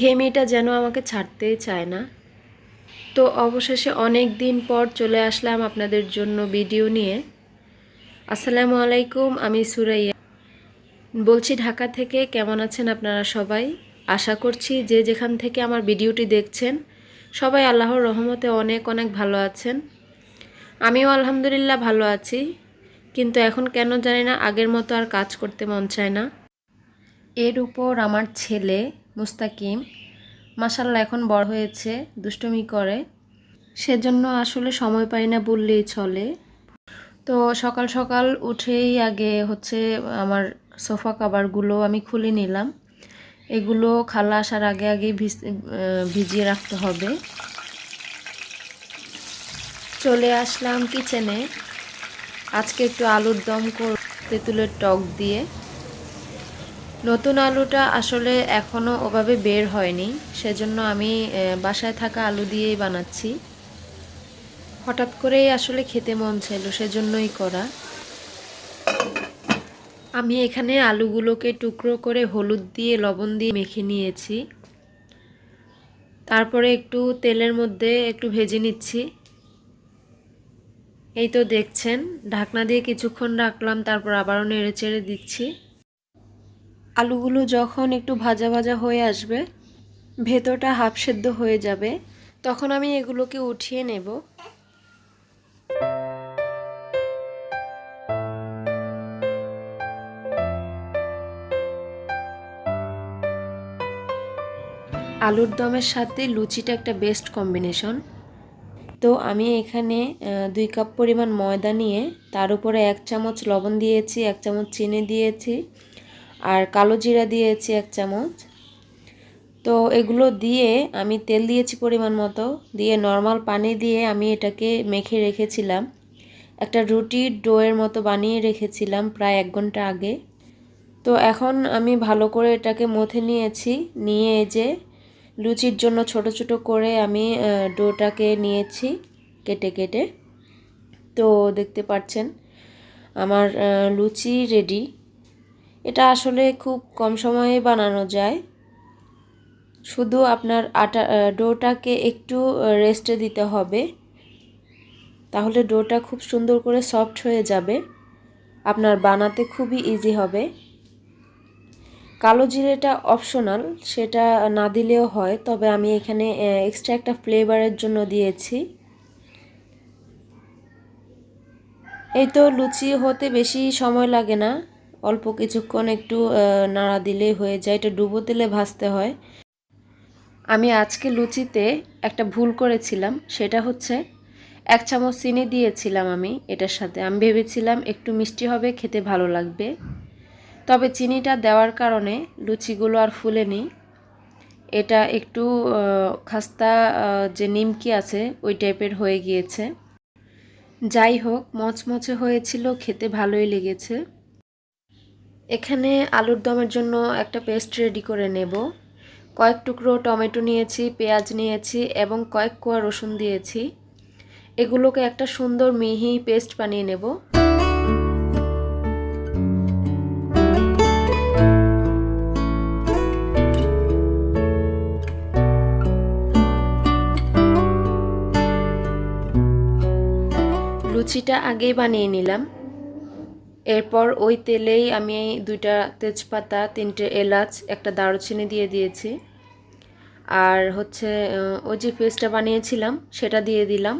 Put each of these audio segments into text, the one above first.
ঘেমিটা যেন আমাকে ছাড়তেই চায় না। তো অবশেষে অনেক দিন পর চলে আসলাম আপনাদের জন্য ভিডিও নিয়ে। আসসালামু আলাইকুম, আমি সুরাইয়া বলছি ঢাকা থেকে। কেমন আছেন আপনারা সবাই? আশা করছি যে যেখান থেকে আমার ভিডিওটি দেখছেন সবাই আল্লাহর রহমতে অনেক অনেক ভালো আছেন। আমিও আলহামদুলিল্লাহ ভালো আছি, কিন্তু এখন কেন জানি না আগের মতো আর কাজ করতে মন চায় না। এর উপর আমার ছেলে মুস্তাকিম মাশাআল্লাহ এখন বড় হয়েছে, দুষ্টুমি করে, সেজন্য আসলে সময় পাই না বললেই চলে। তো সকাল সকাল উঠেই আগে আমার সোফা কভারগুলো আমি খুলে নিলাম। এগুলো খালা আসার আগে আগে ভিজিয়ে রাখতে হবে। চলে আসলাম কিচেনে। আজকে একটু আলুর দম তেঁতুলের টক দিয়ে। নতুন আলুটা আসলে এখনও ওভাবে বের হয়নি, সেজন্য আমি বাসায় থাকা আলু দিয়েই বানাচ্ছি। হঠাৎ করেই আসলে খেতে মন চাইলো, সেজন্যই করা। আমি এখানে আলুগুলোকে টুকরো করে হলুদ দিয়ে লবণ দিয়ে মেখে নিয়েছি। তারপরে একটু তেলের মধ্যে একটু ভেজে নিচ্ছি। এই তো দেখছেন, ঢাকনা দিয়ে কিছুক্ষণ রাখলাম, তারপর আবারও নেড়ে চেড়ে দিচ্ছি। আলুগুলো যখন একটু ভাজা ভাজা হয়ে আসবে, ভেতরটা হাফ সেদ্ধ হয়ে যাবে, তখন আমি এগুলোকে উঠিয়ে নেব। আলুর দমের সাথে লুচিটা একটা বেস্ট কম্বিনেশন। তো আমি এখানে 2 কাপ পরিমাণ ময়দা নিয়ে তার উপরে 1 চামচ লবণ দিয়েছি, 1 চামচ চিনি দিয়েছি, আর কালো জিরা দিয়েছি 1 চামচ। তো এগুলো দিয়ে আমি তেল দিয়েছি পরিমাণ মতো, দিয়ে নর্মাল পানি দিয়ে আমি এটাকে মেখে রেখেছিলাম। একটা রুটির ডোয়ের মতো বানিয়ে রেখেছিলাম প্রায় 1 ঘন্টা আগে। তো এখন আমি ভালো করে এটাকে মথে নিয়েছি। নিয়ে এই যে লুচির জন্য ছোট ছোট করে আমি ডোটাকে নিয়েছি কেটে কেটে। তো দেখতে পাচ্ছেন আমার লুচি রেডি। এটা আসলে খুব কম সময়ে বানানো যায়। শুধু আপনার ডোটাকে একটু রেস্টে দিতে হবে, তাহলে ডোটা খুব সুন্দর করে সফট হয়ে যাবে, আপনার বানাতে খুবই ইজি হবে। কালো জিরেটা অপশনাল, সেটা না দিলেও হয়, তবে আমি এখানে এক্সট্রা একটা ফ্লেভারের জন্য দিয়েছি। এই তো লুচি হতে বেশি সময় লাগে না, অল্প কিছুক্ষণ একটু নাড়া দিলেই হয়ে যায়। এটা ডুবো তেলে ভাজতে হয়। আমি আজকে লুচিতে একটা ভুল করেছিলাম, সেটা হচ্ছে 1 চামচ চিনি দিয়েছিলাম আমি এটার সাথে। আমি ভেবেছিলাম একটু মিষ্টি হবে, খেতে ভালো লাগবে, তবে চিনিটা দেওয়ার কারণে লুচিগুলো আর ফুলেনি। এটা একটু খাস্তা যে নিমকি আছে ওই টাইপের হয়ে গিয়েছে। যাই হোক, মচমচে হয়েছিল, খেতে ভালোই লেগেছে। এখানে আলুর দমের জন্য একটা পেস্ট রেডি করে নেব। কয়েক টুকরো টমেটো নিয়েছি, পেঁয়াজ নিয়েছি এবং কয়েক কোয়া রসুন দিয়েছি। এগুলোকে একটা সুন্দর মিহি পেস্ট বানিয়ে নেব। লুচিটা আগেই বানিয়ে নিলাম। এরপর ওই তেলেই আমি 2টা তেজপাতা, 3টে এলাচ, একটা দারুচিনি দিয়ে দিয়েছি। আর ওই যে পেস্টটা বানিয়েছিলাম সেটা দিয়ে দিলাম।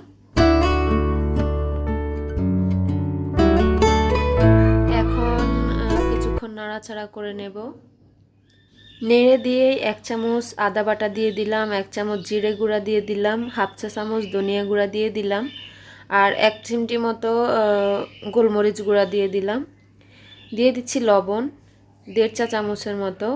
এখন কিছুক্ষণ নাড়াচাড়া করে নেব। নেড়ে দিয়ে 1 চামচ আদা বাটা দিয়ে দিলাম, 1 চামচ জিরে গুঁড়া দিয়ে দিলাম, হাফ চা চামচ ধনিয়া গুঁড়া দিয়ে দিলাম, আর 1 চিমটি মতো গোলমরিচ গুঁড়া দিয়ে দিলাম। দিয়ে দিচ্ছি লবণ 1.5 চা চামচের মতো।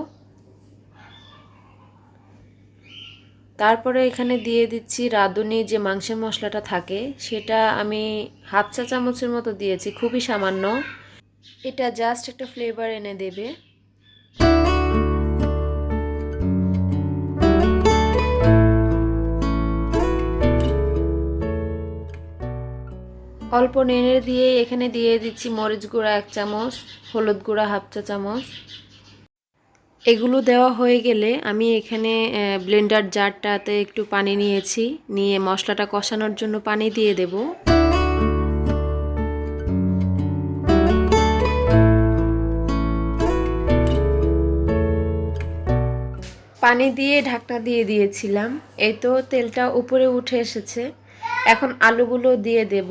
তারপরে এখানে দিয়ে দিচ্ছি রাঁধুনি যে মাংসের মশলাটা থাকে, সেটা আমি হাফ চা চামচের মতো দিয়েছি, খুবই সামান্য। এটা জাস্ট একটা ফ্লেভার এনে দেবে। অল্প নেড়ে দিয়ে এখানে দিয়ে দিচ্ছি মরিচ গুঁড়া 1 চামচ, হলুদ গুঁড়া হাফ চা চামচ। এগুলো দেওয়া হয়ে গেলে আমি এখানে ব্লেন্ডার জারটাতে একটু পানি নিয়েছি, নিয়ে মশলাটা কষানোর জন্য পানি দিয়ে দেব। পানি দিয়ে ঢাকনা দিয়ে দিয়েছিলাম। এই তো তেলটা উপরে উঠে এসেছে। এখন আলুগুলো দিয়ে দেব।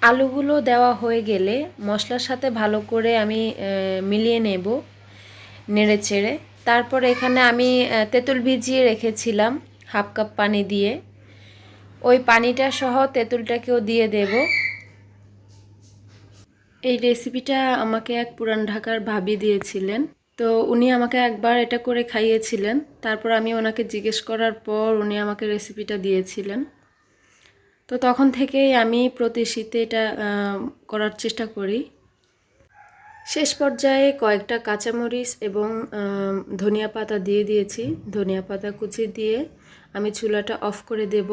আলুগুলো দেওয়া হয়ে গেলে মশলার সাথে ভালো করে আমি মিলিয়ে নেব নেড়ে চেড়ে। তারপর এখানে আমি তেঁতুল ভিজিয়ে রেখেছিলাম হাফ কাপ পানি দিয়ে, ওই পানিটা সহ তেঁতুলটাকেও দিয়ে দেব। এই রেসিপিটা আমাকে এক পুরান ঢাকার ভাবি দিয়েছিলেন। তো উনি আমাকে একবার এটা করে খাইয়েছিলেন, তারপর আমি ওনাকে জিজ্ঞেস করার পর উনি আমাকে রেসিপিটা দিয়েছিলেন। তো তখন থেকেই আমি প্রতি শীতে এটা করার চেষ্টা করি। শেষ পর্যায়ে কয়েকটা কাঁচামরিচ এবং ধনিয়া পাতা দিয়ে দিয়েছি। ধনিয়া পাতা কুচি দিয়ে আমি চুলাটা অফ করে দেব।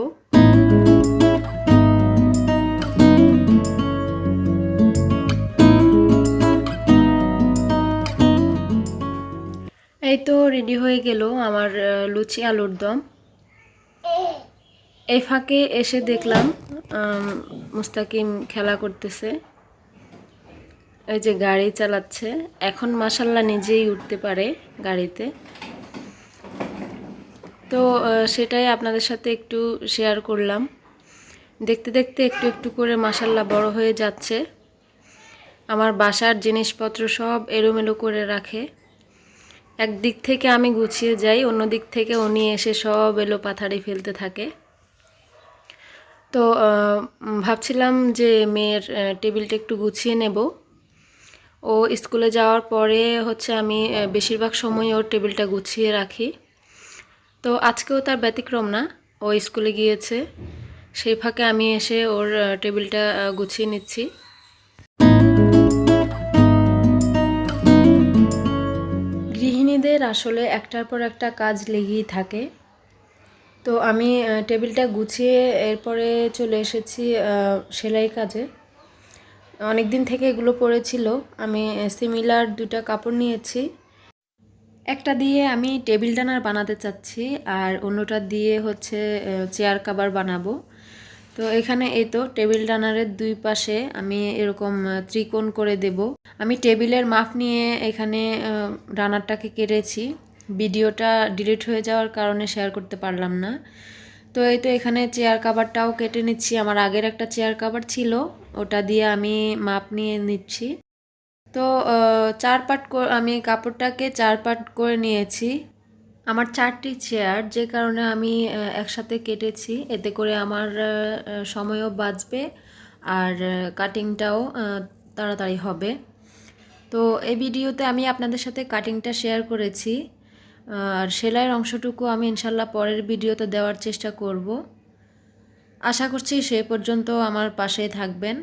এই তো রেডি হয়ে গেল আমার লুচি আলুর দম। এই ফাঁকে এসে দেখলাম মুস্তাকিম খেলা করতেছে, এই যে গাড়ি চালাচ্ছে। এখন মাশাল্লাহ নিজেই উঠতে পারে গাড়িতে। তো সেটাই আপনাদের সাথে একটু শেয়ার করলাম। দেখতে দেখতে একটু একটু করে মাশাল্লাহ বড় হয়ে যাচ্ছে। আমার বাসার জিনিসপত্র সব এলোমেলো করে রাখে। একদিক থেকে আমি গুছিয়ে যাই, অন্য দিক থেকে উনি এসে সব এলোপাথাড়ি ফেলতে থাকে। তো ভাবছিলাম যে মেয়ের টেবিলটা একটু গুছিয়ে নেব। ও স্কুলে যাওয়ার পরে হচ্ছে আমি বেশিরভাগ সময় ওর টেবিলটা গুছিয়ে রাখি। তো আজকেও তার ব্যতিক্রম না, ও স্কুলে গিয়েছে, সেই ফাঁকে আমি এসে ওর টেবিলটা গুছিয়ে নিচ্ছি। গৃহিণীদের আসলে একটার পর একটা কাজ লেগেই থাকে। তো আমি টেবিলটা গুছিয়ে এরপরে চলে এসেছি সেলাই কাজে। অনেক দিন থেকে এগুলো পড়েছিল। আমি সিমিলার দুটা কাপড় নিয়েছি, একটা দিয়ে আমি টেবিল ডানার বানাতে চাচ্ছি আর অন্যটা দিয়ে হচ্ছে চেয়ার কাভার বানাবো। তো এখানে এই তো টেবিল ডানারের দুই পাশে আমি এরকম ত্রিকোণ করে দেব। আমি টেবিলের মাপ নিয়ে এখানে ডানারটাকে কেটেছি। ভিডিওটা ডিলিট হয়ে যাওয়ার কারণে শেয়ার করতে পারলাম না। তো এই তো এখানে চেয়ার কাভারটাও কেটে নিচ্ছি। আমার আগের একটা চেয়ার কাভার ছিল, ওটা দিয়ে আমি মাপ নিয়ে নিচ্ছি। তো চার পাট আমি কাপড়টাকে চার পাট করে নিয়েছি। আমার 4টি চেয়ার, যে কারণে আমি একসাথে কেটেছি। এতে করে আমার সময়ও বাঁচবে আর কাটিংটাও তাড়াতাড়ি হবে। তো এই ভিডিওতে আমি আপনাদের সাথে কাটিংটা শেয়ার করেছি, আর সেলাইয়ের অংশটুকু আমি ইনশাল্লাহ পরের ভিডিওতে দেওয়ার চেষ্টা করব। আশা করছি সে পর্যন্ত আমার পাশেই থাকবেন।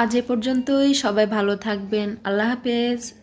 আজ এ পর্যন্তই। সবাই ভালো থাকবেন। আল্লাহ হাফেজ।